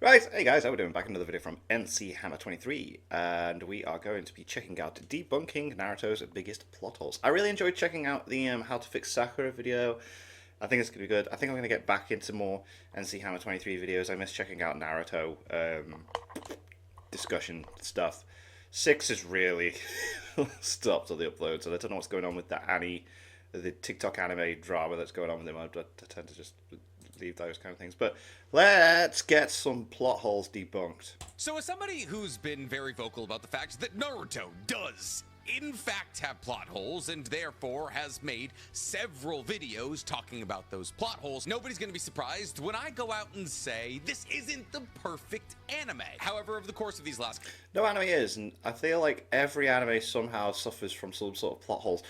Right, hey guys, how we doing? Back another video from NC Hammer 23, and we are going to be checking out debunking Naruto's biggest plot holes. I really enjoyed checking out the how to fix Sakura video. I think it's going to be good. I think I'm going to get back into more NC Hammer 23 videos. I miss checking out Naruto discussion stuff. 6 is really stopped all the uploads, and I don't know what's going on with the TikTok anime drama that's going on with him. I tend to just leave those kind of things. But let's get some plot holes debunked. So as somebody who's been very vocal about the fact that Naruto does in fact have plot holes and therefore has made several videos talking about those plot holes, nobody's going to be surprised when I go out and say this isn't the perfect anime. However, over the course of these last... No anime is, and I feel like every anime somehow suffers from some sort of plot holes.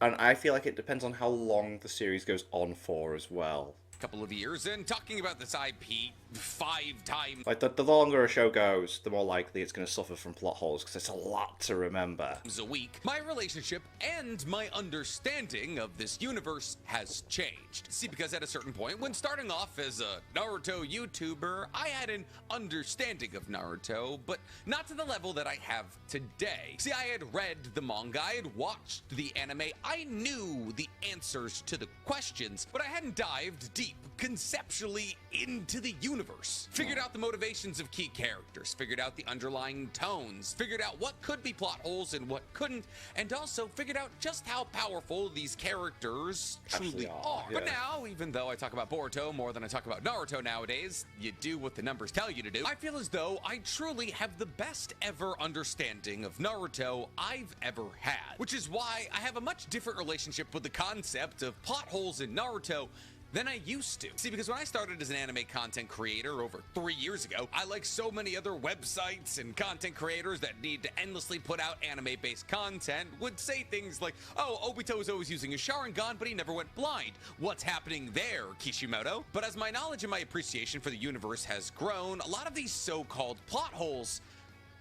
And I feel like it depends on how long the series goes on for as well. Couple of years and talking about this IP 5 times Like, the longer a show goes, the more likely it's going to suffer from plot holes, because it's a lot to remember. a week, my relationship and my understanding of this universe has changed. See, because at a certain point, when starting off as a Naruto YouTuber, I had an understanding of Naruto, but not to the level that I have today. See, I had read the manga, I had watched the anime, I knew the answers to the questions, but I hadn't dived deep conceptually into the universe. Figured out the motivations of key characters, figured out the underlying tones, figured out what could be plot holes and what couldn't, and also figured out just how powerful these characters truly are. Yeah. But now, even though I talk about Boruto more than I talk about Naruto nowadays, you do what the numbers tell you to do, I feel as though I truly have the best ever understanding of Naruto I've ever had. Which is why I have a much different relationship with the concept of plot holes in Naruto than I used to. See, because when I started as an anime content creator over 3 years ago, I, like so many other websites and content creators that need to endlessly put out anime-based content, would say things like, oh, Obito is always using a Sharingan, but he never went blind. What's happening there, Kishimoto? But as my knowledge and my appreciation for the universe has grown, a lot of these so-called plot holes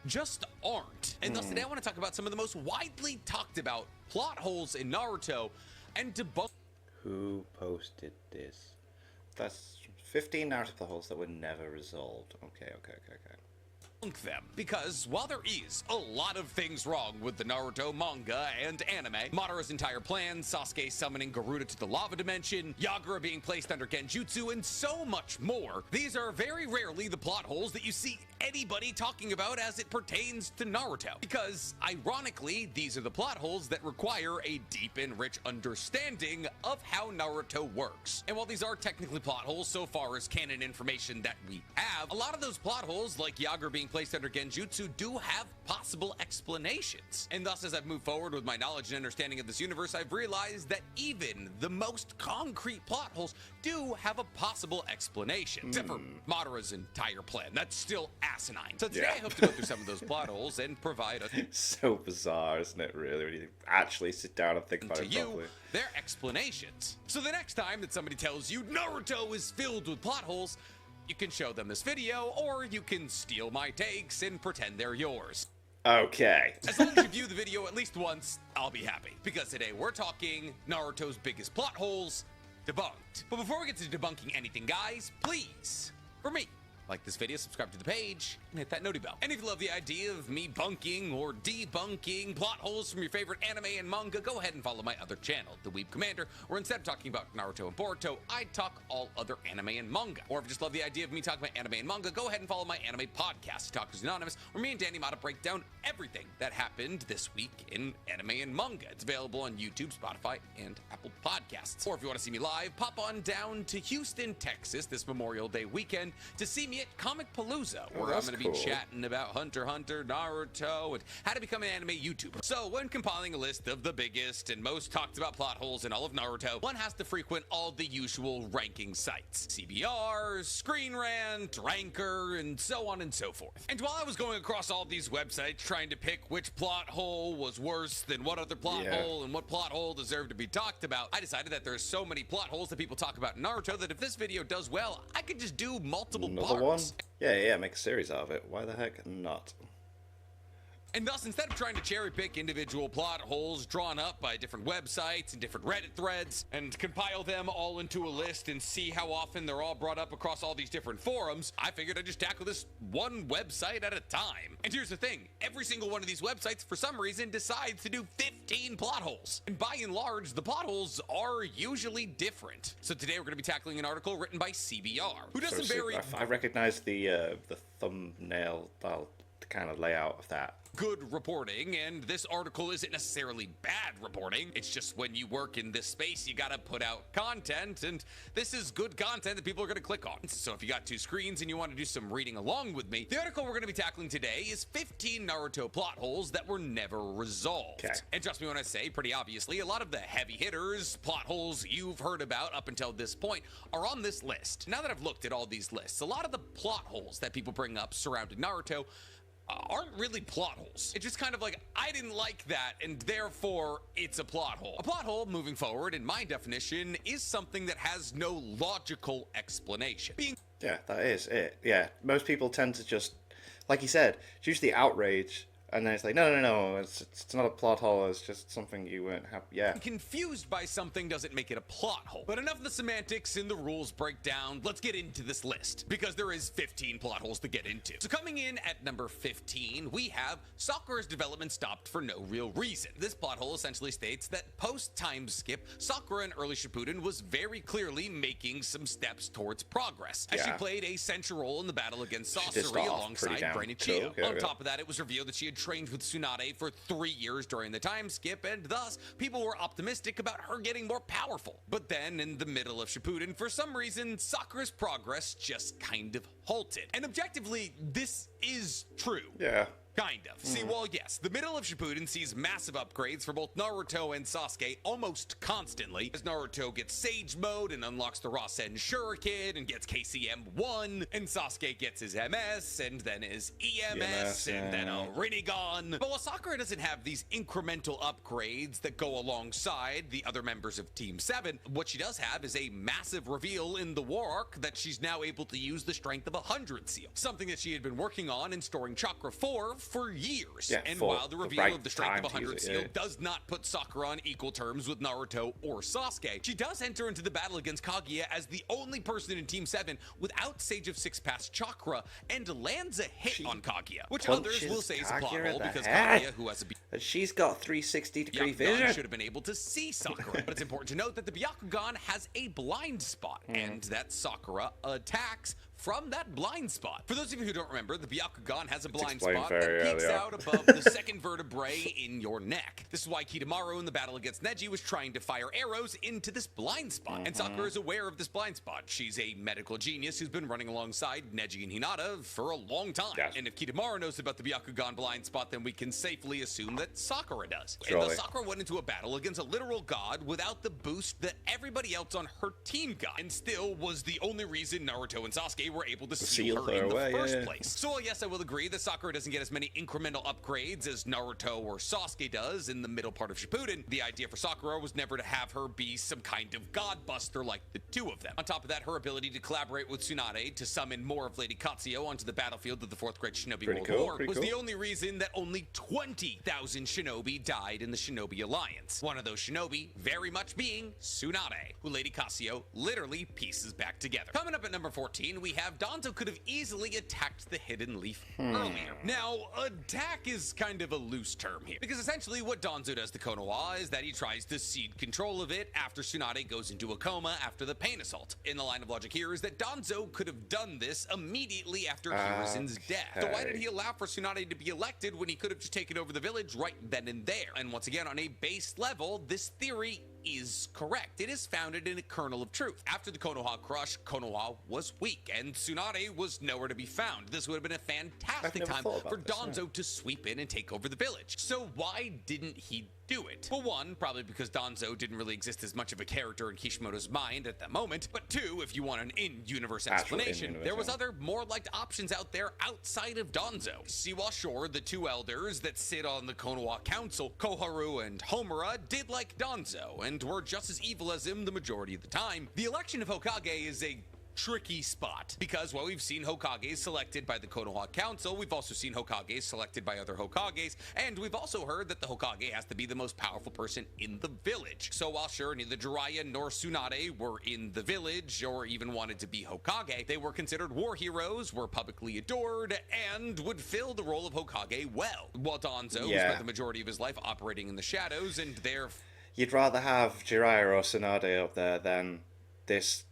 just aren't. And thus today I want to talk about some of the most widely talked about plot holes in Naruto and debunk. Who posted this? That's 15 Naruto plot holes that were never resolved. Okay. Them, because while there is a lot of things wrong with the Naruto manga and anime, Madara's entire plan, Sasuke summoning Garuda to the lava dimension, Yagura being placed under Genjutsu, and so much more, these are very rarely the plot holes that you see anybody talking about as it pertains to Naruto. Because, ironically, these are the plot holes that require a deep and rich understanding of how Naruto works. And while these are technically plot holes so far as canon information that we have, a lot of those plot holes, like Yagura being placed under Genjutsu, do have possible explanations. And thus, as I've moved forward with my knowledge and understanding of this universe, I've realized that even the most concrete plot holes do have a possible explanation. Except for Madara's entire plan. That's still asinine. So today I hope to go through some of those plot holes and provide So bizarre, isn't it, really, when you actually sit down and think about to it you properly. their explanations. So the next time that somebody tells you Naruto is filled with plot holes, you can show them this video, or you can steal my takes and pretend they're yours. Okay. As long as you view the video at least once, I'll be happy. Because today we're talking Naruto's biggest plot holes debunked. But before we get to debunking anything, guys, please, for me, like this video, subscribe to the page, and hit that noti bell. And if you love the idea of me bunking or debunking plot holes from your favorite anime and manga, go ahead and follow my other channel, The Weeb Commander, where instead of talking about Naruto and Boruto, I talk all other anime and manga. Or if you just love the idea of me talking about anime and manga, go ahead and follow my anime podcast, Talkers Anonymous, where me and Danny Mata break down everything that happened this week in anime and manga. It's available on YouTube, Spotify, and Apple Podcasts. Or if you want to see me live, pop on down to Houston, Texas this Memorial Day weekend to see me at Comic Palooza, where I'm going to be chatting about Hunter x Hunter, Naruto, and how to become an anime YouTuber. So when compiling a list of the biggest and most talked about plot holes in all of Naruto, one has to frequent all the usual ranking sites. CBR, Screen Rant, Ranker, and so on and so forth. And while I was going across all these websites trying to pick which plot hole was worse than what other plot hole and what plot hole deserved to be talked about, I decided that there's so many plot holes that people talk about in Naruto that if this video does well, I could just do multiple parts. Yeah, make a series out of it. Why the heck not? And thus, instead of trying to cherry pick individual plot holes drawn up by different websites and different Reddit threads and compile them all into a list and see how often they're all brought up across all these different forums, I figured I'd just tackle this one website at a time. And here's the thing, every single one of these websites for some reason decides to do 15 plot holes. And by and large, the plot holes are usually different. So today we're going to be tackling an article written by CBR, who does some very... I recognize the thumbnail, the kind of layout of that. Good reporting, and this article isn't necessarily bad reporting. It's just when you work in this space, you gotta put out content, and this is good content that people are gonna click on. So if you got two screens and you want to do some reading along with me, the article we're gonna be tackling today is 15 Naruto plot holes that were never resolved. Okay. And trust me when I say, pretty obviously, a lot of the heavy hitters, plot holes you've heard about up until this point are on this list. Now that I've looked at all these lists, a lot of the plot holes that people bring up surrounding Naruto aren't really plot holes. It's just kind of like, I didn't like that, and therefore it's a plot hole. A plot hole, moving forward, in my definition, is something that has no logical explanation. Yeah, that is it. Yeah, most people tend to just, like you said, it's usually outrage, and then it's like, no, it's not a plot hole, it's just something you weren't happy. Yeah. Confused by something doesn't make it a plot hole. But enough of the semantics and the rules breakdown. Let's get into this list, because there is 15 plot holes to get into. So coming in at number 15, we have Sakura's development stopped for no real reason. This plot hole essentially states that post-time skip, Sakura in early Shippuden was very clearly making some steps towards progress, as she played a central role in the battle against Sasori alongside Brain Ichigo. On top of that, it was revealed that she had trained with Tsunade for 3 years during the time skip, and thus people were optimistic about her getting more powerful. But then in the middle of Shippuden, for some reason, Sakura's progress just kind of halted. And objectively, this is true. Yeah. Kind of. See, well, yes, the middle of Shippuden sees massive upgrades for both Naruto and Sasuke almost constantly, as Naruto gets Sage Mode and unlocks the Rasen Shuriken and gets KCM-1, and Sasuke gets his MS, and then his EMS, and then a Rinnegan. But while Sakura doesn't have these incremental upgrades that go alongside the other members of Team 7, what she does have is a massive reveal in the War Arc that she's now able to use the strength of 100 seal, something that she had been working on and storing chakra for years. Yeah, and for while the reveal right of the strength of 100 it, seal does not put Sakura on equal terms with Naruto or Sasuke, she does enter into the battle against Kaguya as the only person in Team 7 without Sage of Six Pass chakra, and lands a hit on Kaguya, which others will say is a plot hole because Kaguya, who has a she's got 360-degree vision, should have been able to see Sakura. But it's important to note that the Byakugan has a blind spot, and that Sakura attacks from that blind spot. For those of you who don't remember, the Byakugan has a blind spot that peeks out above the second vertebrae in your neck. This is why Kidomaru in the battle against Neji was trying to fire arrows into this blind spot. And Sakura is aware of this blind spot. She's a medical genius who's been running alongside Neji and Hinata for a long time. Yes. And if Kidomaru knows about the Byakugan blind spot, then we can safely assume that Sakura does. Surely. And thus Sakura went into a battle against a literal god without the boost that everybody else on her team got, and still was the only reason Naruto and Sasuke were able to seal her in the first place. So yes, I will agree that Sakura doesn't get as many incremental upgrades as Naruto or Sasuke does in the middle part of Shippuden. The idea for Sakura was never to have her be some kind of godbuster like the two of them. On top of that, her ability to collaborate with Tsunade to summon more of Lady Katsuyo onto the battlefield of the Fourth Great Shinobi World War was the only reason that only 20,000 shinobi died in the Shinobi Alliance. One of those shinobi very much being Tsunade, who Lady Katsuyo literally pieces back together. Coming up at number 14, we have Danzo could have easily attacked the Hidden Leaf earlier. Now, attack is kind of a loose term here, because essentially what Danzo does to Konoha is that he tries to cede control of it after Tsunade goes into a coma after the pain assault. In the line of logic here is that Danzo could have done this immediately after Hiruzen's death. So why did he allow for Tsunade to be elected when he could have just taken over the village right then and there? And once again, on a base level, this theory is correct. It is founded in a kernel of truth. After the Konoha crush, Konoha was weak, and Tsunade was nowhere to be found. This would have been a fantastic time for Danzo to sweep in and take over the village. So why didn't he do it? Well, one, probably because Danzo didn't really exist as much of a character in Kishimoto's mind at that moment, but two, if you want an in-universe explanation, there was other more liked options out there outside of Danzo. See, while sure, the two elders that sit on the Konoha Council, Koharu and Homura, did like Danzo, and were just as evil as him the majority of the time, the election of Hokage is a tricky spot, because while we've seen Hokages selected by the Konoha Council, we've also seen Hokages selected by other Hokages, and we've also heard that the Hokage has to be the most powerful person in the village. So while sure neither Jiraiya nor Tsunade were in the village or even wanted to be Hokage, they were considered war heroes, were publicly adored, and would fill the role of Hokage well. While Danzo spent the majority of his life operating in the shadows, and you'd rather have Jiraiya or Tsunade up there than this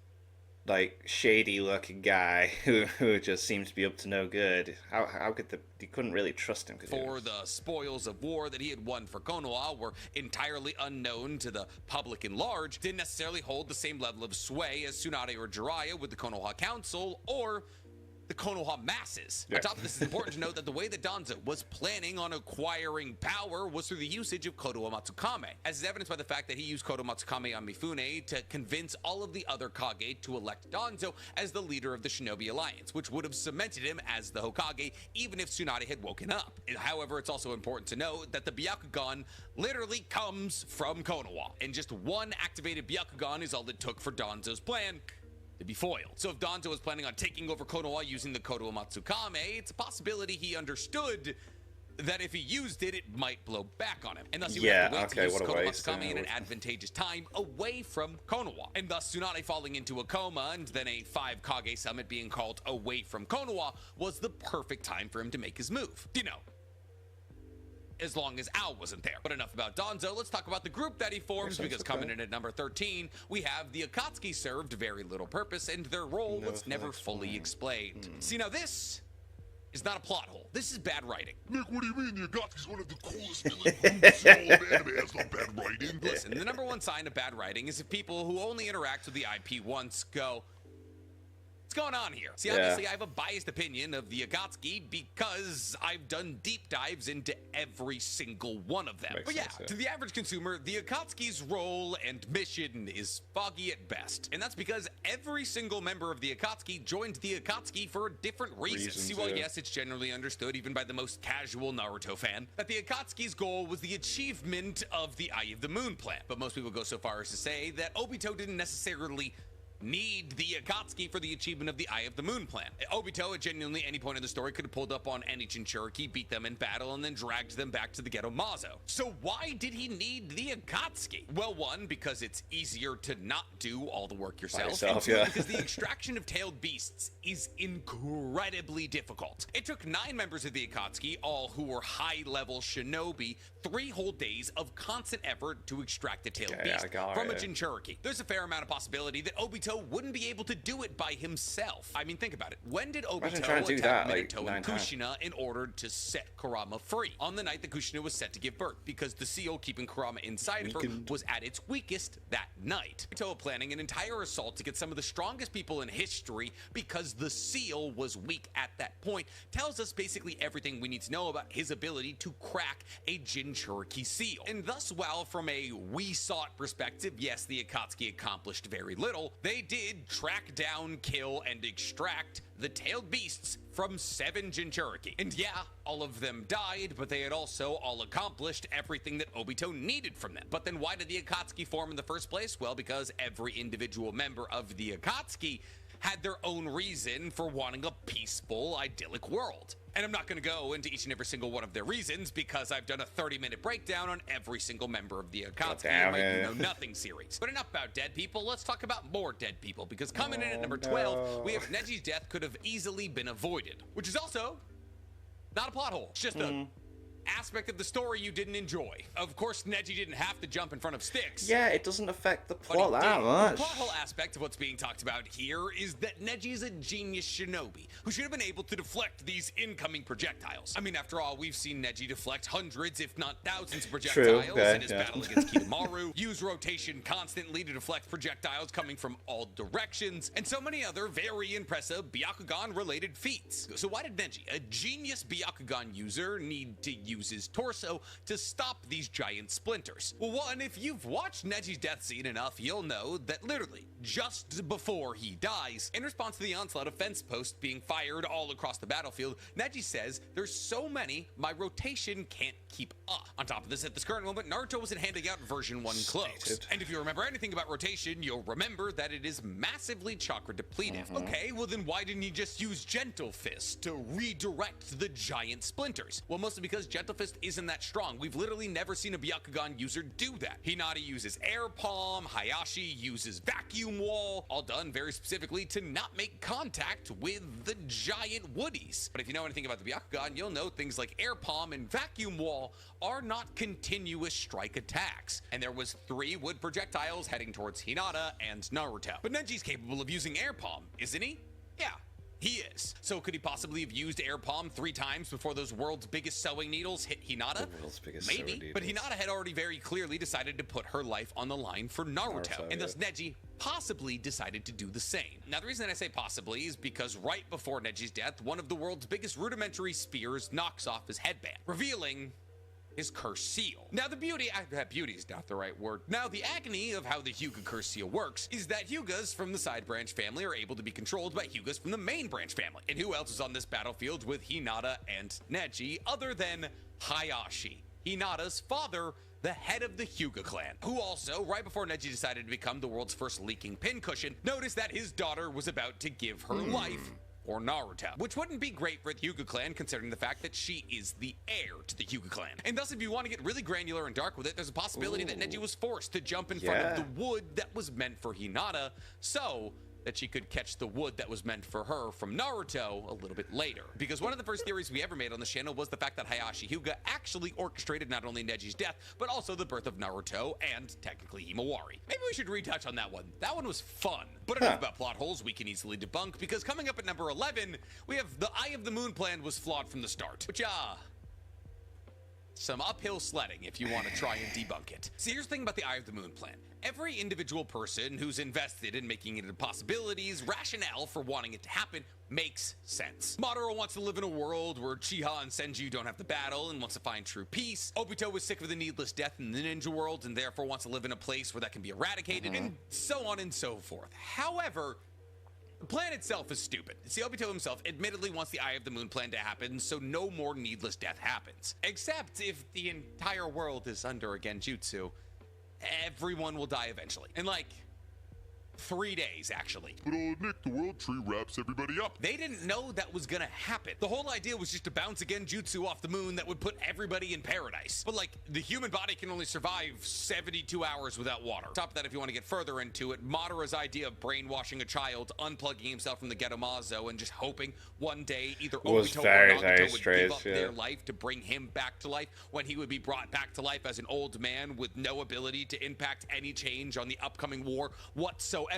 like shady looking guy who just seems to be up to no good. How could you couldn't really trust him, for the spoils of war that he had won for Konoha were entirely unknown to the public in large, didn't necessarily hold the same level of sway as Tsunade or Jiraiya with the Konoha Council or the Konoha masses. On top of this, it's important to note that the way that Danzo was planning on acquiring power was through the usage of Kodo Matsukame, as is evidenced by the fact that he used Kodo Matsukame on Mifune to convince all of the other Kage to elect Danzo as the leader of the Shinobi Alliance, which would have cemented him as the Hokage even if Tsunade had woken up. However, it's also important to note that the Byakugan literally comes from Konoha, and just one activated Byakugan is all it took for Danzo's plan to be foiled. So if Danzo was planning on taking over Konoha using the Kodo Matsukame, it's a possibility he understood that if he used it, it might blow back on him. And thus he would have to wait to use Kodo Matsukame in an advantageous time away from Konoha. And thus Tsunade falling into a coma and then a 5 Kage summit being called away from Konoha was the perfect time for him to make his move. You know, as long as Al wasn't there. But enough about Danzo, let's talk about the group that he forms, because coming in at number 13, we have the Akatsuki served very little purpose, and their role was never fully explained. See, now this is not a plot hole. This is bad writing. Nick, what do you mean? The Akatsuki's one of the coolest villain groups in all of anime. That's not bad writing. Listen, the number one sign of bad writing is if people who only interact with the IP once go, what's going on here? See, obviously, I have a biased opinion of the Akatsuki because I've done deep dives into every single one of them. But yeah, to the average consumer, the Akatsuki's role and mission is foggy at best. And that's because every single member of the Akatsuki joined the Akatsuki for different reasons. See, well, yes, it's generally understood, even by the most casual Naruto fan, that the Akatsuki's goal was the achievement of the Eye of the Moon plan. But most people go so far as to say that Obito didn't necessarily need the Akatsuki for the achievement of the Eye of the Moon plan. Obito at genuinely any point in the story could have pulled up on any Jinchuriki, beat them in battle, and then dragged them back to the Ghetto Mazo. So why did he need the Akatsuki? Well, one, because it's easier to not do all the work yourself, and two, because the extraction of tailed beasts is incredibly difficult. It took 9 members of the Akatsuki, all who were high-level shinobi, 3 whole days of constant effort to extract a tailed beast from a Jinchuriki. There's a fair amount of possibility that Obito wouldn't be able to do it by himself. I mean, think about it. When did Obito attack Minato and Kushina in order to set Kurama free? On the night that Kushina was set to give birth, because the seal keeping Kurama inside of her was at its weakest that night. Obito planning an entire assault to get some of the strongest people in history because the seal was weak at that point tells us basically everything we need to know about his ability to crack a Jinchuriki seal. And thus, while from a we saw it perspective, yes, the Akatsuki accomplished very little, they did track down, kill, and extract the tailed beasts from 7 Jinchuriki. And yeah, all of them died, but they had also all accomplished everything that Obito needed from them. But then why did the Akatsuki form in the first place? Well, because every individual member of the Akatsuki had their own reason for wanting a peaceful, idyllic world. And I'm not going to go into each and every single one of their reasons because I've done a 30-minute breakdown on every single member of the Akatsuki in my You Know Nothing series. But enough about dead people, let's talk about more dead people, because coming in at number 12, we have Neji's death could have easily been avoided, which is also not a plot hole. It's just a aspect of the story you didn't enjoy. Of course, Neji didn't have to jump in front of sticks. Yeah, it doesn't affect the plot that much. The plot hole aspect of what's being talked about here is that Neji is a genius shinobi who should have been able to deflect these incoming projectiles. I mean, after all, we've seen Neji deflect hundreds, if not thousands of projectiles in his battle against Kidomaru, use rotation constantly to deflect projectiles coming from all directions, and so many other very impressive Byakugan-related feats. So why did Neji, a genius Byakugan user, need to use use his torso to stop these giant splinters. Well, one, if you've watched Neji's death scene enough, you'll know that literally just before he dies, in response to the onslaught of fence posts being fired all across the battlefield, Neji says, "There's so many, my rotation can't keep up." On top of this, at this current moment, Naruto wasn't handing out version 1 clothes. And if you remember anything about rotation, you'll remember that it is massively chakra depletive. Okay, well then why didn't he just use Gentle Fist to redirect the giant splinters? Well, mostly because Gentle Fist isn't that strong. We've literally never seen a Byakugan user do that. Hinata uses Air Palm, Hayashi uses Vacuum Wall, all done very specifically to not make contact with the giant woodies. But if you know anything about the Byakugan, you'll know things like Air Palm and Vacuum Wall are not continuous strike attacks. And there was 3 wood projectiles heading towards Hinata and Naruto. But Neji's capable of using Air Palm, isn't he? Yeah. He is. So could he possibly have used Air Palm 3 times before those world's biggest sewing needles hit Hinata? The world's biggest Maybe, sewing but needles. Hinata had already very clearly decided to put her life on the line for Naruto, and thus Neji possibly decided to do the same. Now, the reason I say possibly is because right before Neji's death, one of the world's biggest rudimentary spears knocks off his headband, revealing his curse seal. Now the beauty is not the right word. Now the agony of how the Hyuga curse seal works is that Hyugas from the side branch family are able to be controlled by Hyugas from the main branch family. And who else is on this battlefield with Hinata and Neji other than Hayashi, Hinata's father, the head of the Hyuga clan, who also, right before Neji decided to become the world's first leaking pincushion, noticed that his daughter was about to give her life or Naruto, which wouldn't be great for the Hyuga clan considering the fact that she is the heir to the Hyuga clan. And thus, if you want to get really granular and dark with it, there's a possibility that Neji was forced to jump in front of the wood that was meant for Hinata so that she could catch the wood that was meant for her from Naruto a little bit later. Because one of the first theories we ever made on the channel was the fact that Hayashi Hyuga actually orchestrated not only Neji's death, but also the birth of Naruto and technically Himawari. Maybe we should retouch on that one. That one was fun. But enough about plot holes we can easily debunk, because coming up at number 11, we have the Eye of the Moon plan was flawed from the start. Which, some uphill sledding if you want to try and debunk it. See, here's the thing about the Eye of the Moon plan. Every individual person who's invested in making it into possibilities, rationale for wanting it to happen, makes sense. Madara wants to live in a world where Chiha and Senju don't have to battle and wants to find true peace. Obito was sick of the needless death in the ninja world and therefore wants to live in a place where that can be eradicated, and so on and so forth. However, the plan itself is stupid. See, Obito himself admittedly wants the Eye of the Moon plan to happen so no more needless death happens. Except if the entire world is under a genjutsu, everyone will die eventually. In like 3 days, actually. But Nick, the world tree wraps everybody up. They didn't know that was gonna happen. The whole idea was just to bounce a genjutsu off the moon that would put everybody in paradise. But like, the human body can only survive 72 hours without water. Top of that, if you want to get further into it, Madara's idea of brainwashing a child, unplugging himself from the Ghetto Mazo, and just hoping one day either Was Obito very, or very Nagato would strange, give up their life to bring him back to life, when he would be brought back to life as an old man with no ability to impact any change on the upcoming war whatsoever,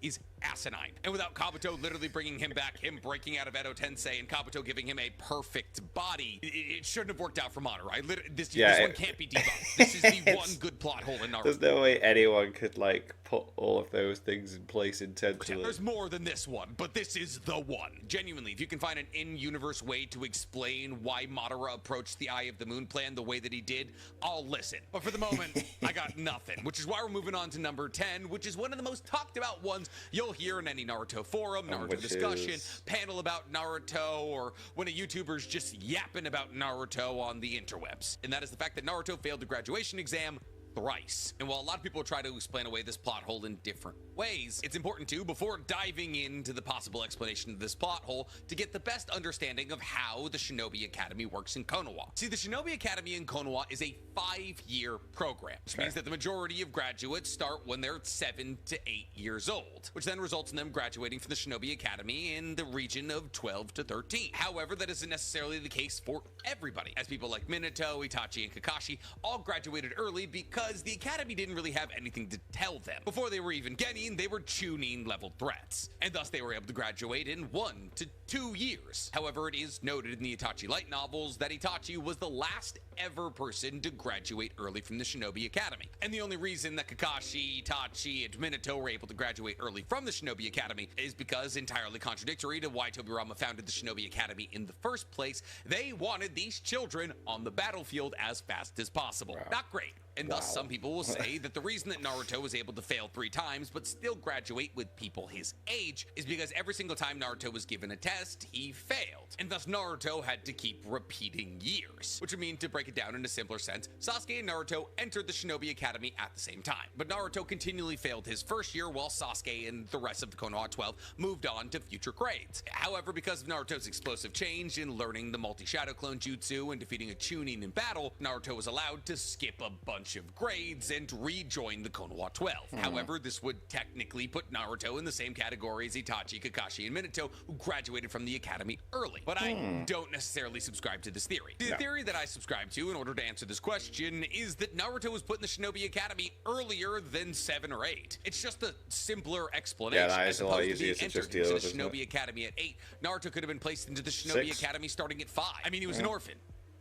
is asinine. And without Kabuto literally bringing him back, him breaking out of Edo Tensei, and Kabuto giving him a perfect body, it shouldn't have worked out for Madara. This one can't be debunked. This is the one good plot hole in Naruto. There's no way anyone could like put all of those things in place intentionally. There's more than this one, but this is the one. Genuinely, if you can find an in-universe way to explain why Madara approached the Eye of the Moon plan the way that he did, I'll listen. But for the moment, I got nothing, which is why we're moving on to number 10, which is one of the most talked about ones you'll hear in any Naruto forum, Naruto discussion, panel about Naruto, or when a YouTuber's just yapping about Naruto on the interwebs. And that is the fact that Naruto failed the graduation exam thrice. And while a lot of people try to explain away this plot hole in different ways, it's important to, before diving into the possible explanation of this plot hole, to get the best understanding of how the Shinobi Academy works in Konoha. See, the Shinobi Academy in Konoha is a 5-year program, which means that the majority of graduates start when they're 7 to 8 years old, which then results in them graduating from the Shinobi Academy in the region of 12 to 13. However, that isn't necessarily the case for everybody, as people like Minato, Itachi, and Kakashi all graduated early because because the Academy didn't really have anything to tell them. Before they were even Genin, they were Chunin level threats, and thus they were able to graduate in 1 to 2 years. However, it is noted in the Itachi light novels that Itachi was the last ever person to graduate early from the Shinobi Academy. And the only reason that Kakashi, Itachi, and Minato were able to graduate early from the Shinobi Academy is because, entirely contradictory to why Tobirama founded the Shinobi Academy in the first place, they wanted these children on the battlefield as fast as possible. Wow. Not great. And thus some people will say that the reason that Naruto was able to fail 3 times but still graduate with people his age is because every single time Naruto was given a test, he failed. And thus Naruto had to keep repeating years. Which would mean, to break it down in a simpler sense, Sasuke and Naruto entered the Shinobi Academy at the same time. But Naruto continually failed his first year while Sasuke and the rest of the Konoha 12 moved on to future grades. However, because of Naruto's explosive change in learning the multi-shadow clone jutsu and defeating a Chunin in battle, Naruto was allowed to skip a bunch of grades and rejoin the Konoha 12. However, this would technically put Naruto in the same category as Itachi, Kakashi, and Minato, who graduated from the academy early. But I don't necessarily subscribe to this theory. The theory that I subscribe to in order to answer this question is that Naruto was put in the Shinobi Academy earlier than 7 or 8. It's just a simpler explanation. Yeah, that is a lot easier to just deal with, the isn't it? Shinobi Academy at 8. Naruto could have been placed into the Shinobi 6. Academy starting at 5. I mean, he was an orphan,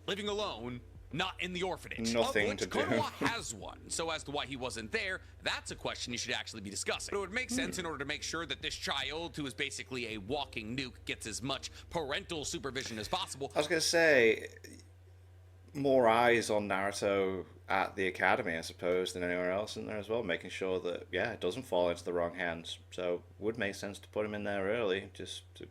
living alone, not in the orphanage. Nothing of to which do. Konoha has one. So as to why he wasn't there, that's a question you should actually be discussing. But it would make sense in order to make sure that this child, who is basically a walking nuke, gets as much parental supervision as possible. I was going to say, more eyes on Naruto at the academy, I suppose, than anywhere else in there as well, making sure that, yeah, it doesn't fall into the wrong hands. So would make sense to put him in there early, just to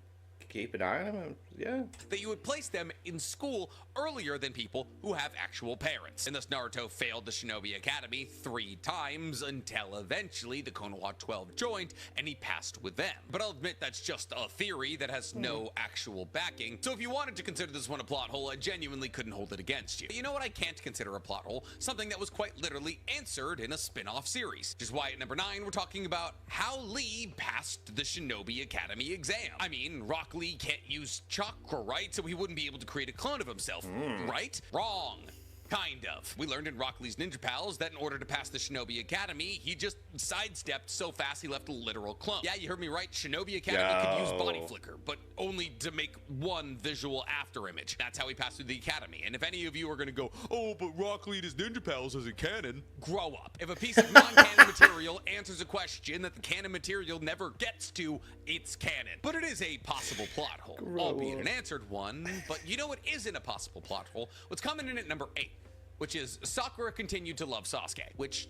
keep an eye on him. Yeah. That you would place them in school earlier than people who have actual parents. And thus Naruto failed the Shinobi Academy 3 times until eventually the Konoha 12 joined and he passed with them. But I'll admit that's just a theory that has no actual backing. So if you wanted to consider this one a plot hole, I genuinely couldn't hold it against you. You know what I can't consider a plot hole? Something that was quite literally answered in a spin-off series. Which is why at number 9 we're talking about how Lee passed the Shinobi Academy exam. I mean, Rock Lee can't use chakra, right? So he wouldn't be able to create a clone of himself, right? Wrong. Kind of. We learned in Rock Lee's Ninja Pals that in order to pass the Shinobi Academy, he just sidestepped so fast he left a literal clone. Yeah, you heard me right. Shinobi Academy could use body flicker, but only to make one visual after image. That's how he passed through the Academy. And if any of you are going to go, oh, but Rock Lee and his Ninja Pals isn't canon, grow up. If a piece of non-canon material answers a question that the canon material never gets to, it's canon. But it is a possible plot hole, albeit an answered one. But you know what isn't a possible plot hole? What's coming in at number 8? Which is Sakura continued to love Sasuke, which,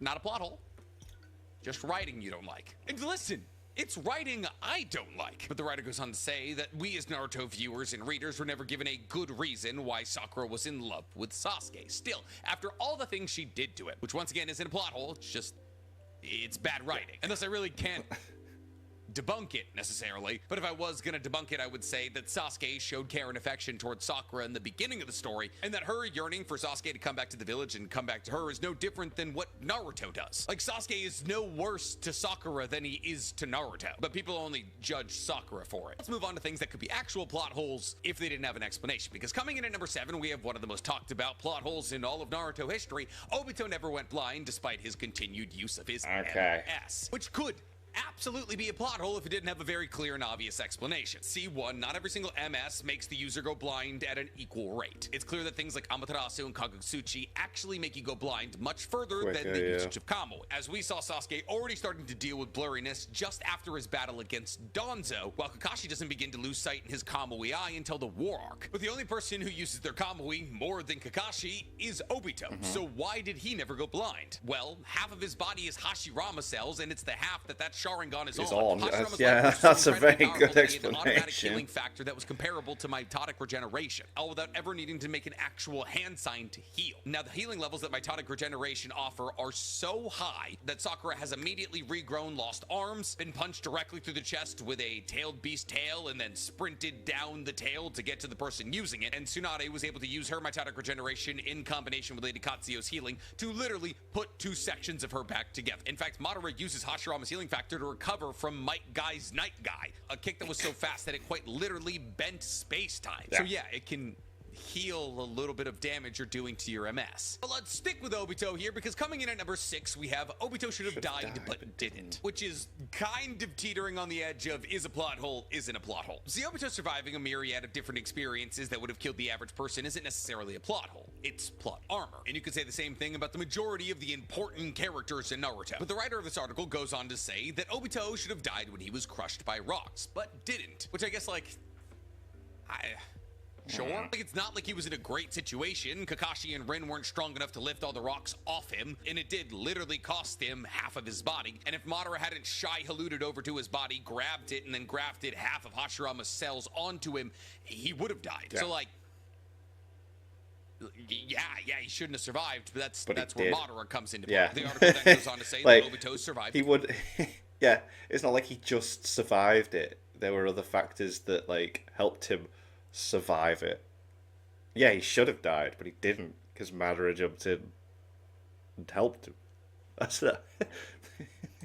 not a plot hole, just writing you don't like. And listen, it's writing I don't like. But the writer goes on to say that we as Naruto viewers and readers were never given a good reason why Sakura was in love with Sasuke. Still, after all the things she did to him, which once again isn't a plot hole, it's just, it's bad writing. And thus I really can't debunk it necessarily, but if I was gonna debunk it, I would say that Sasuke showed care and affection towards Sakura in the beginning of the story, and that her yearning for Sasuke to come back to the village and come back to her is no different than what Naruto does. Like, Sasuke is no worse to Sakura than he is to Naruto, but people only judge Sakura for it. Let's move on to things that could be actual plot holes if they didn't have an explanation, because coming in at number 7, we have one of the most talked about plot holes in all of Naruto history. Obito never went blind despite his continued use of his MS, which could absolutely be a plot hole if it didn't have a very clear and obvious explanation. C1, not every single MS makes the user go blind at an equal rate. It's clear that things like Amaterasu and Kagutsuchi actually make you go blind much further than the usage of Kamui. As we saw Sasuke already starting to deal with blurriness just after his battle against Danzo, while Kakashi doesn't begin to lose sight in his Kamui eye until the War Arc. But the only person who uses their Kamui more than Kakashi is Obito. So why did he never go blind? Well, half of his body is Hashirama cells, and it's the half that Sharingan is on. Yeah, that's a very good explanation. An automatic healing factor that was comparable to mitotic regeneration, all without ever needing to make an actual hand sign to heal. Now, the healing levels that mitotic regeneration offer are so high that Sakura has immediately regrown lost arms, been punched directly through the chest with a tailed beast tail, and then sprinted down the tail to get to the person using it. And Tsunade was able to use her mitotic regeneration in combination with Lady Katsuyo's healing to literally put 2 sections of her back together. In fact, Madara uses Hashirama's healing factor to recover from Might Guy's Night Guy, a kick that was so fast that it quite literally bent space-time. So yeah, it can heal a little bit of damage you're doing to your MS. But let's stick with Obito here, because coming in at number 6, we have Obito should have died, but didn't. Which is kind of teetering on the edge of is a plot hole, isn't a plot hole. See, Obito surviving a myriad of different experiences that would have killed the average person isn't necessarily a plot hole. It's plot armor. And you could say the same thing about the majority of the important characters in Naruto. But the writer of this article goes on to say that Obito should have died when he was crushed by rocks, but didn't. Which I guess, like, sure. Like, it's not like he was in a great situation. Kakashi and Rin weren't strong enough to lift all the rocks off him, and it did literally cost him half of his body. And if Madara hadn't shy-haluded over to his body, grabbed it, and then grafted half of Hashirama's cells onto him, he would have died. Yeah. So, like, yeah, he shouldn't have survived, but that's where Madara comes into play. Yeah. The article then goes on to say like, that Obito survived. He would, yeah, it's not like he just survived it. There were other factors that, like, helped him survive it. Yeah, he should have died, but he didn't, because Madara jumped in and helped him. That's that.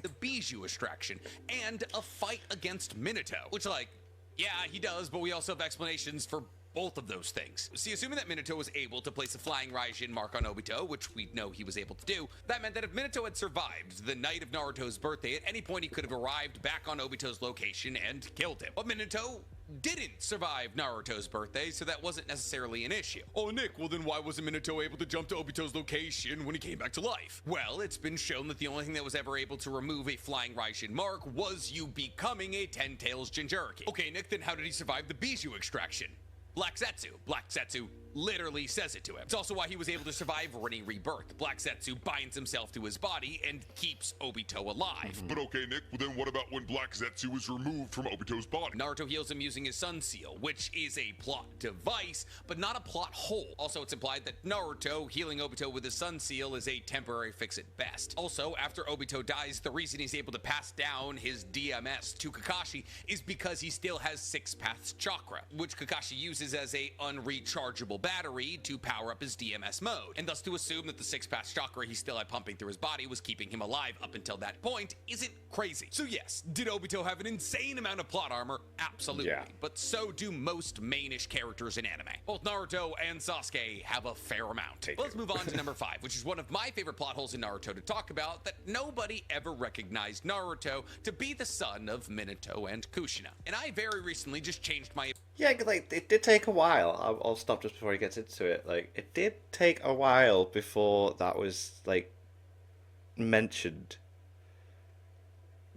The Bijou extraction and a fight against Minato, which, like, yeah, he does, but we also have explanations for both of those things. See, assuming that Minato was able to place a flying Raijin mark on Obito, which we know he was able to do, that meant that if Minato had survived the night of Naruto's birthday, at any point he could have arrived back on Obito's location and killed him. But Minato didn't survive Naruto's birthday, so that wasn't necessarily an issue. Oh, Nick, well then why wasn't Minato able to jump to Obito's location when he came back to life? Well, it's been shown that the only thing that was ever able to remove a flying Raijin mark was you becoming a Ten Tails Jinchuriki. Okay, Nick, then how did he survive the Bijou extraction? Black Zetsu literally says it to him. It's also why he was able to survive Rinne Rebirth. Black Zetsu binds himself to his body and keeps Obito alive. But okay, Nick, well then what about when Black Zetsu was removed from Obito's body? Naruto heals him using his Sun Seal, which is a plot device, but not a plot hole. Also, it's implied that Naruto healing Obito with his Sun Seal is a temporary fix at best. Also, after Obito dies, the reason he's able to pass down his DMS to Kakashi is because he still has 6 Paths Chakra, which Kakashi uses as a unrechargeable battery to power up his DMS mode, and thus to assume that the 6 Paths Chakra he still had pumping through his body was keeping him alive up until that point isn't crazy. So yes, did Obito have an insane amount of plot armor? Absolutely. Yeah. But so do most mainish characters in anime. Both Naruto and Sasuke have a fair amount. Let's move on to number 5, which is one of my favorite plot holes in Naruto to talk about, that nobody ever recognized Naruto to be the son of Minato and Kushina. And I very recently just changed my... Yeah, like, it did take a while. I'll stop just before he gets into it. Like, it did take a while before that was, like, mentioned.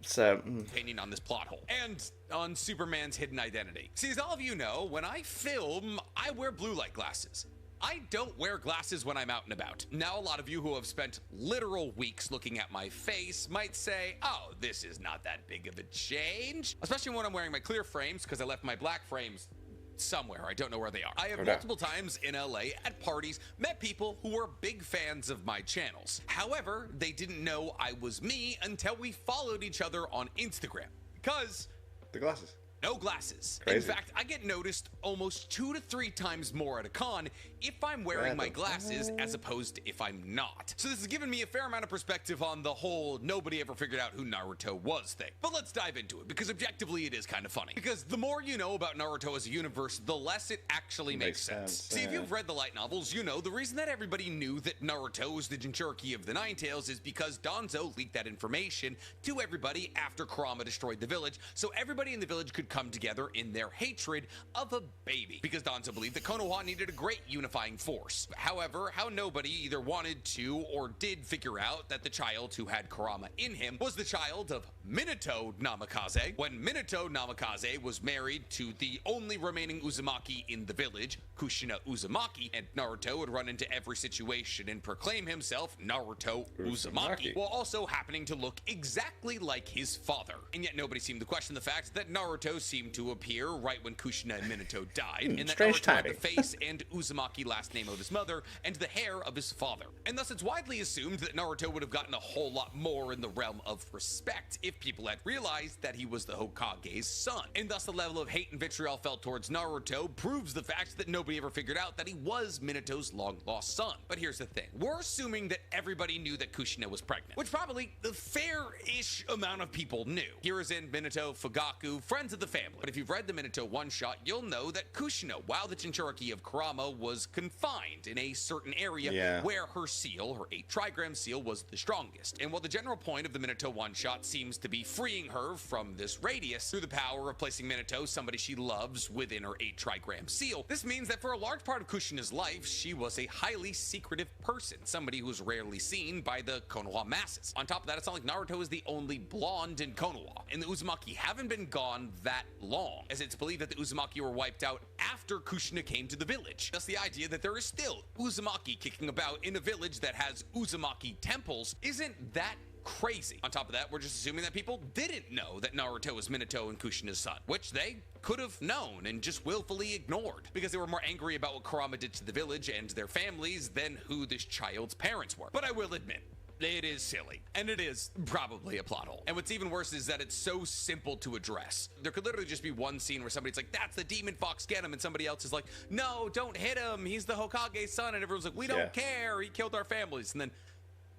So... opinion on this plot hole. And on Superman's hidden identity. See, as all of you know, when I film, I wear blue light glasses. I don't wear glasses when I'm out and about. Now, a lot of you who have spent literal weeks looking at my face might say, oh, this is not that big of a change. Especially when I'm wearing my clear frames, because I left my black frames somewhere. I don't know where they are. I have multiple times in LA at parties met people who were big fans of my channels. However, they didn't know I was me until we followed each other on Instagram. Because... the glasses. No glasses. Crazy. In fact, I get noticed almost 2 to 3 times more at a con if I'm wearing my glasses as opposed to if I'm not. So this has given me a fair amount of perspective on the whole nobody ever figured out who Naruto was thing. But let's dive into it, because objectively it is kind of funny. Because the more you know about Naruto as a universe, the less it actually makes sense. See, if you've read the light novels, you know the reason that everybody knew that Naruto was the Jinchuriki of the Nine Tails is because Danzo leaked that information to everybody after Kurama destroyed the village, so everybody in the village could come together in their hatred of a baby, because Danzo believed that Konoha needed a great unifying force. However, how nobody either wanted to or did figure out that the child who had Kurama in him was the child of Minato Namikaze, when Minato Namikaze was married to the only remaining Uzumaki in the village, Kushina Uzumaki, and Naruto would run into every situation and proclaim himself Naruto Uzumaki, while also happening to look exactly like his father. And yet nobody seemed to question the fact that Naruto seemed to appear right when Kushina and Minato died, and that Naruto had the face and Uzumaki last name of his mother and the hair of his father. And thus it's widely assumed that Naruto would have gotten a whole lot more in the realm of respect if people had realized that he was the Hokage's son. And thus the level of hate and vitriol felt towards Naruto proves the fact that nobody ever figured out that he was Minato's long-lost son. But here's the thing. We're assuming that everybody knew that Kushina was pregnant, which probably the fair-ish amount of people knew. Hiruzen, Minato, Fugaku, friends of the family. But if you've read the Minato one-shot, you'll know that Kushina, while the Jinchuriki of Kurama, was confined in a certain area where her seal, her 8-trigram seal, was the strongest. And while the general point of the Minato one-shot seems to be freeing her from this radius through the power of placing Minato, somebody she loves, within her 8-trigram seal, this means that for a large part of Kushina's life, she was a highly secretive person, somebody who was rarely seen by the Konoha masses. On top of that, it's not like Naruto is the only blonde in Konoha, and the Uzumaki haven't been gone that long, as it's believed that the Uzumaki were wiped out after Kushina came to the village. Thus, the idea that there is still Uzumaki kicking about in a village that has Uzumaki temples isn't that crazy. On top of that, we're just assuming that people didn't know that Naruto was Minato and Kushina's son, which they could have known and just willfully ignored because they were more angry about what Kurama did to the village and their families than who this child's parents were. But I will admit, it is silly, and it is probably a plot hole. And what's even worse is that it's so simple to address. There could literally just be one scene where somebody's like, that's the demon fox, get him, and somebody else is like, no, don't hit him, he's the Hokage's son, and everyone's like, we don't care, he killed our families, and then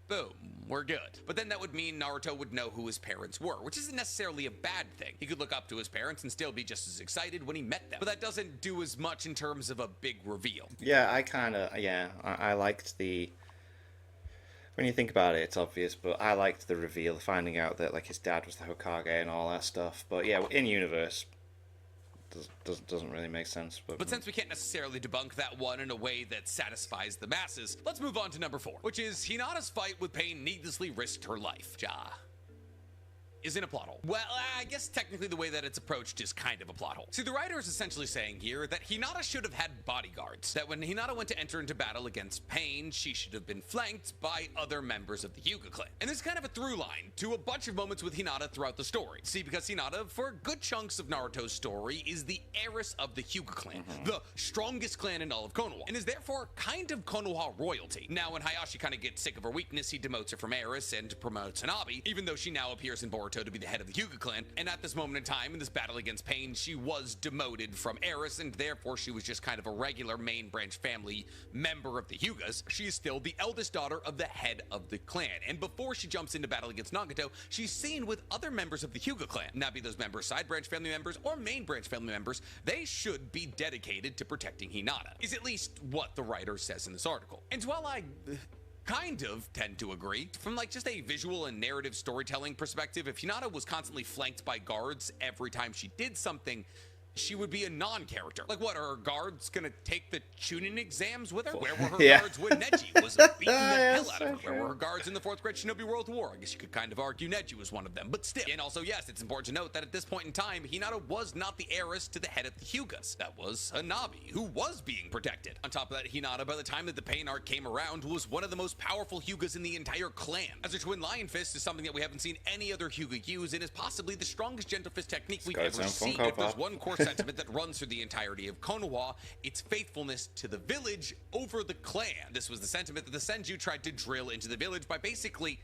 boom, we're good. But then that would mean Naruto would know who his parents were, which isn't necessarily a bad thing. He could look up to his parents and still be just as excited when he met them. But that doesn't do as much in terms of a big reveal. Yeah, I liked the... When you think about it, it's obvious, but I liked the reveal, finding out that like his dad was the Hokage and all that stuff. But yeah, in universe, doesn't really make sense. But since we can't necessarily debunk that one in a way that satisfies the masses, let's move on to number 4, which is Hinata's fight with Pain needlessly risked her life. Is in a plot hole. Well, I guess technically the way that it's approached is kind of a plot hole. See, the writer is essentially saying here that Hinata should have had bodyguards, that when Hinata went to enter into battle against Pain, she should have been flanked by other members of the Hyuga clan. And there's kind of a through line to a bunch of moments with Hinata throughout the story. See, because Hinata, for good chunks of Naruto's story, is the heiress of the Hyuga clan, the strongest clan in all of Konoha, and is therefore kind of Konoha royalty. Now, when Hayashi kind of gets sick of her weakness, he demotes her from heiress and promotes Hanabi, even though she now appears in Boruto to be the head of the Hyuga clan, and at this moment in time, in this battle against Pain, she was demoted from heiress, and therefore she was just kind of a regular main branch family member of the Hyugas. She is still the eldest daughter of the head of the clan, and before she jumps into battle against Nagato, she's seen with other members of the Hyuga clan. Now, be those members side branch family members or main branch family members, they should be dedicated to protecting Hinata, is at least what the writer says in this article. And while I kind of tend to agree, from like just a visual and narrative storytelling perspective, if Hinata was constantly flanked by guards every time she did something, she would be a non-character. Like, what, are her guards gonna take the Chunin exams with her? Where were her guards when Neji was beating the hell out of her? Where were her guards in the 4th grade Shinobi World War? I guess you could kind of argue Neji was one of them, but still. And also, yes, it's important to note that at this point in time, Hinata was not the heiress to the head of the Hyugas. That was Hanabi, who was being protected. On top of that, Hinata, by the time that the Pain arc came around, was one of the most powerful Hyugas in the entire clan, as her twin Lion Fist is something that we haven't seen any other Hyuga use, and is possibly the strongest Gentle Fist technique we've ever seen. If there's one core sentiment that runs through the entirety of Konoha, it's faithfulness to the village over the clan. This was the sentiment that the Senju tried to drill into the village by basically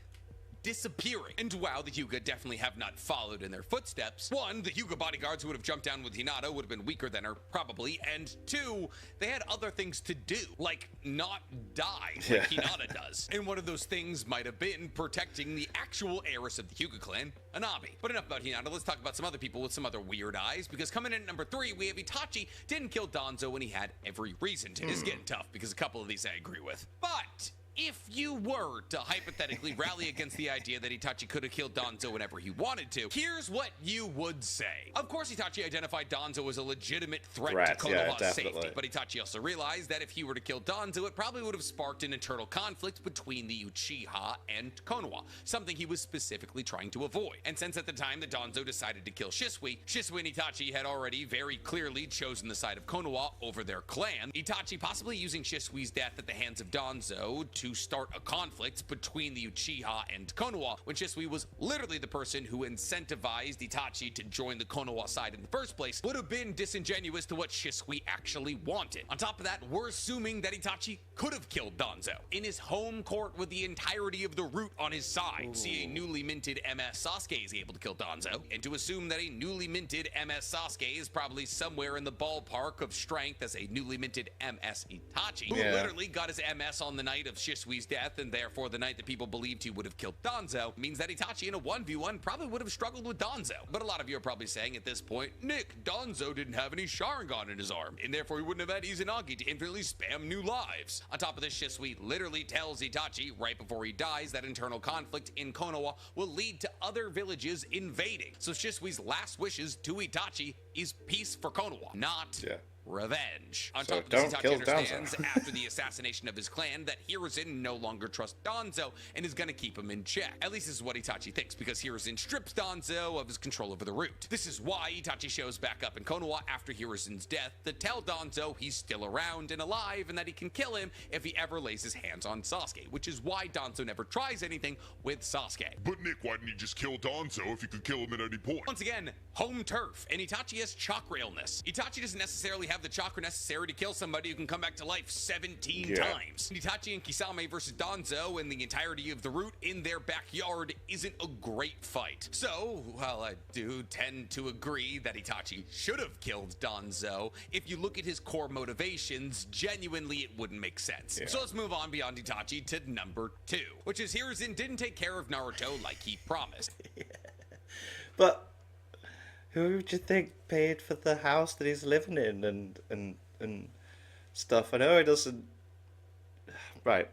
disappearing. And while the Hyuga definitely have not followed in their footsteps, 1, the Hyuga bodyguards who would have jumped down with Hinata would have been weaker than her, probably, and 2, they had other things to do, like not die like Hinata does. And one of those things might have been protecting the actual heiress of the Hyuga clan, Hanabi. But enough about Hinata, let's talk about some other people with some other weird eyes, because coming in at number 3, we have Itachi didn't kill Danzo when he had every reason to. This is getting tough, because a couple of these I agree with. But if you were to hypothetically rally against the idea that Itachi could have killed Danzo whenever he wanted to, here's what you would say. Of course, Itachi identified Danzo as a legitimate threat to Konoha's safety, but Itachi also realized that if he were to kill Danzo, it probably would have sparked an internal conflict between the Uchiha and Konoha, something he was specifically trying to avoid. And since at the time that Danzo decided to kill Shisui and Itachi had already very clearly chosen the side of Konoha over their clan, Itachi possibly using Shisui's death at the hands of Danzo to start a conflict between the Uchiha and Konoha, when Shisui was literally the person who incentivized Itachi to join the Konoha side in the first place, would have been disingenuous to what Shisui actually wanted. On top of that, we're assuming that Itachi could have killed Danzo in his home court with the entirety of the route on his side. See, a newly minted MS Sasuke is able to kill Danzo, and to assume that a newly minted MS Sasuke is probably somewhere in the ballpark of strength as a newly minted MS Itachi, who literally got his MS on the night of Shisui Shisui's death, and therefore the night that people believed he would have killed Danzo, means that Itachi in a 1v1 probably would have struggled with Danzo. But a lot of you are probably saying at this point, Nick, Danzo didn't have any Sharingan in his arm, and therefore he wouldn't have had Izanagi to infinitely spam new lives. On top of this, Shisui literally tells Itachi right before he dies that internal conflict in Konoha will lead to other villages invading. So Shisui's last wishes to Itachi is peace for Konoha, not revenge. On top of this, Itachi understands after the assassination of his clan that Hiruzen no longer trusts Danzo and is gonna keep him in check. At least this is what Itachi thinks, because Hiruzen strips Danzo of his control over the route. This is why Itachi shows back up in Konoha after Hiruzen's death to tell Danzo he's still around and alive and that he can kill him if he ever lays his hands on Sasuke, which is why Danzo never tries anything with Sasuke. But Nick, why didn't you just kill Danzo if you could kill him at any point? Once again, home turf, and Itachi has chakra illness. Itachi doesn't necessarily have the chakra necessary to kill somebody who can come back to life 17 times. Itachi and Kisame versus Danzo and the entirety of the route in their backyard isn't a great fight. So, while I do tend to agree that Itachi should have killed Danzo, if you look at his core motivations, genuinely it wouldn't make sense. So let's move on beyond Itachi to number 2, which is Hiruzen didn't take care of Naruto like he promised. But who would you think paid for the house that he's living in and stuff? I know he doesn't. Right.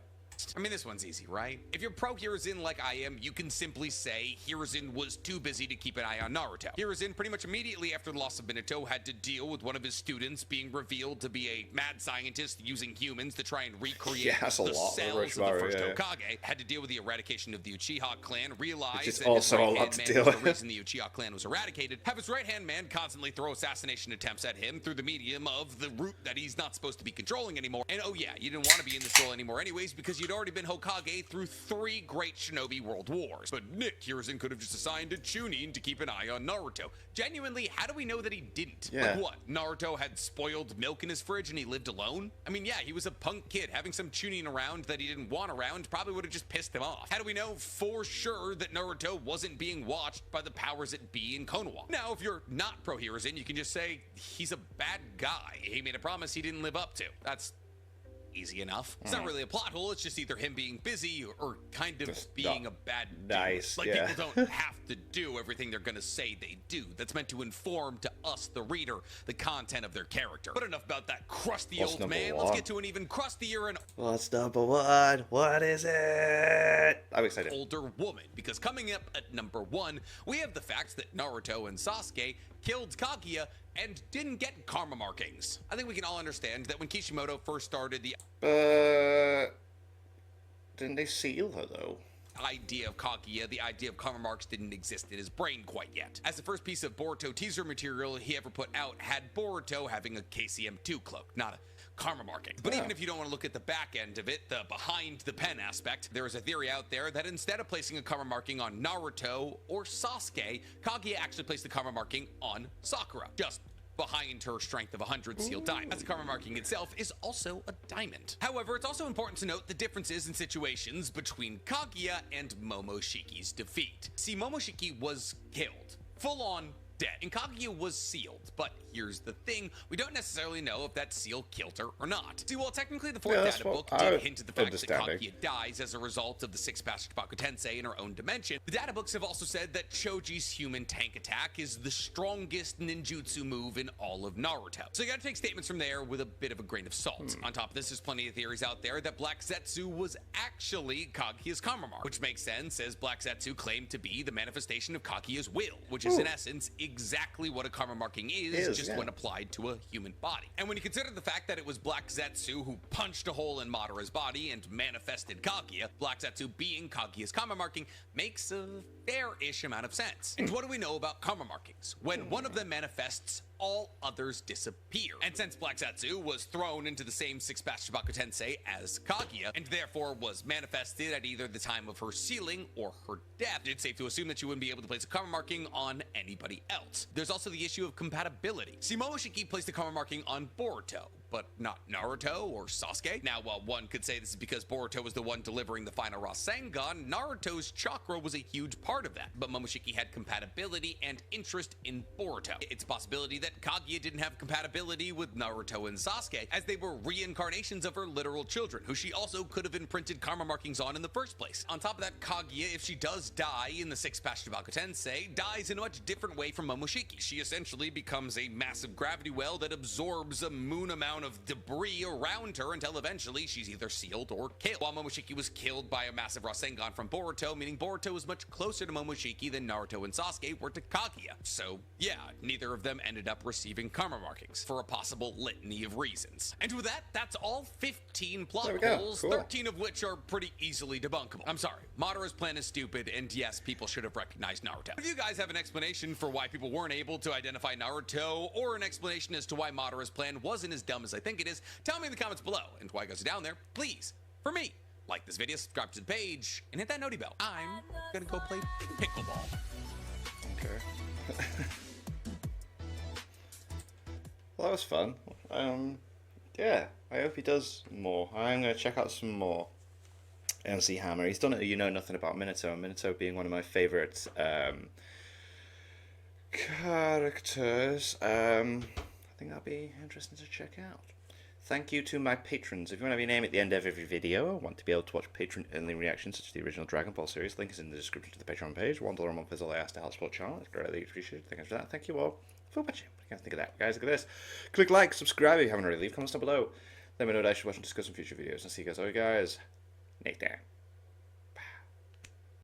I mean, this one's easy, right? If you're pro Hiruzen like I am, you can simply say Hiruzen was too busy to keep an eye on Naruto. Hiruzen pretty much immediately after the loss of Minato had to deal with one of his students being revealed to be a mad scientist using humans to try and recreate the cells of the first Hokage. Had to deal with the eradication of the Uchiha clan, realized that his right-hand man was the reason the Uchiha clan was eradicated, have his right-hand man constantly throw assassination attempts at him through the medium of the route that he's not supposed to be controlling anymore. And oh yeah, you didn't want to be in this role anymore anyways because you'd already been Hokage through 3 great shinobi world wars. But Nick Hiruzen could have just assigned a Chunin to keep an eye on Naruto. Genuinely, how do we know that he didn't? Like what? Naruto had spoiled milk in his fridge and he lived alone? I mean, yeah, he was a punk kid. Having some Chunin around that he didn't want around probably would have just pissed him off. How do we know for sure that Naruto wasn't being watched by the powers that be in Konoha? Now, if you're not pro Hiruzen, you can just say he's a bad guy. He made a promise he didn't live up to. That's easy enough. It's not really a plot hole. It's just either him being busy or kind of just being a bad dude. Like people don't have to do everything they're gonna say they do. That's meant to inform to us, the reader, the content of their character. But enough about that crusty old man. Let's get to an even crustier and what's number 1? What is it? I'm excited. Older woman, because coming up at number 1, we have the facts that Naruto and Sasuke killed Kaguya and didn't get karma markings. I think we can all understand that when Kishimoto first started the didn't they seal her though? Idea of Kaguya, the idea of karma marks didn't exist in his brain quite yet. As the first piece of Boruto teaser material he ever put out had Boruto having a KCM2 cloak, not a karma marking. But even if you don't want to look at the back end of it, the behind the pen aspect, there is a theory out there that instead of placing a karma marking on Naruto or Sasuke, Kaguya actually placed the karma marking on Sakura, just behind her strength of 100 sealed diamond, as the karma marking itself is also a diamond. However, it's also important to note the differences in situations between Kaguya and Momoshiki's defeat. See, Momoshiki was killed, full on dead, and Kaguya was sealed, but here's the thing, we don't necessarily know if that seal killed her or not. See, while technically the 4th data book did hint at the fact that Kaguya dies as a result of the 6th Master Tabaku Tensei in her own dimension, the data books have also said that Choji's human tank attack is the strongest ninjutsu move in all of Naruto. So you gotta take statements from there with a bit of a grain of salt. On top of this, there's plenty of theories out there that Black Zetsu was actually Kaguya's karma mark, which makes sense as Black Zetsu claimed to be the manifestation of Kaguya's will, which is in essence exactly what a karma marking is just when applied to a human body. And when you consider the fact that it was Black Zetsu who punched a hole in Madara's body and manifested Kaguya, Black Zetsu being Kaguya's karma marking makes a fair-ish amount of sense. And what do we know about karma markings? When one of them manifests, all others disappear. And since Black Zetsu was thrown into the same 6th Master Tabaku Tensei as Kaguya, and therefore was manifested at either the time of her sealing or her death, it's safe to assume that you wouldn't be able to place a karma marking on anybody else. There's also the issue of compatibility. See, Momoshiki placed a karma marking on Boruto, but not Naruto or Sasuke. Now, while one could say this is because Boruto was the one delivering the final Rasengan, Naruto's chakra was a huge part of that, but Momoshiki had compatibility and interest in Boruto. It's a possibility that Kaguya didn't have compatibility with Naruto and Sasuke, as they were reincarnations of her literal children, who she also could have imprinted karma markings on in the first place. On top of that, Kaguya, if she does die in the 6th Pashtabaka Tensei, dies in a much different way from Momoshiki. She essentially becomes a massive gravity well that absorbs a moon amount of debris around her until eventually she's either sealed or killed. While Momoshiki was killed by a massive Rasengan from Boruto, meaning Boruto was much closer to Momoshiki than Naruto and Sasuke were to Kaguya. So yeah, neither of them ended up receiving karma markings for a possible litany of reasons. And with that, that's all 15 plot holes, cool. 13 of which are pretty easily debunkable. I'm sorry, Madara's plan is stupid, and yes, people should have recognized Naruto. If you guys have an explanation for why people weren't able to identify Naruto, or an explanation as to why Madara's plan wasn't as dumb as I think it is, tell me in the comments below. And why it goes down there, please, for me, like this video, subscribe to the page, and hit that noti bell. I'm gonna go play pickleball. Okay. Well, that was fun. Yeah, I hope he does more. I'm going to check out some more MC Hammer. He's done it, you know nothing about Minato. Minato being one of my favourite characters. I think that'll be interesting to check out. Thank you to my patrons. If you want to have your name at the end of every video, or want to be able to watch patron-only reactions such as the original Dragon Ball series, link is in the description to the Patreon page. $1 a month is all I ask to help support the channel. It's greatly appreciated. Thank you for that. Thank you all for watching. What do you guys think of that? Guys, look at this. Click like, subscribe if you haven't already. Leave comments down below. Let me know what I should watch and discuss in future videos. And see you guys all, guys. Next time.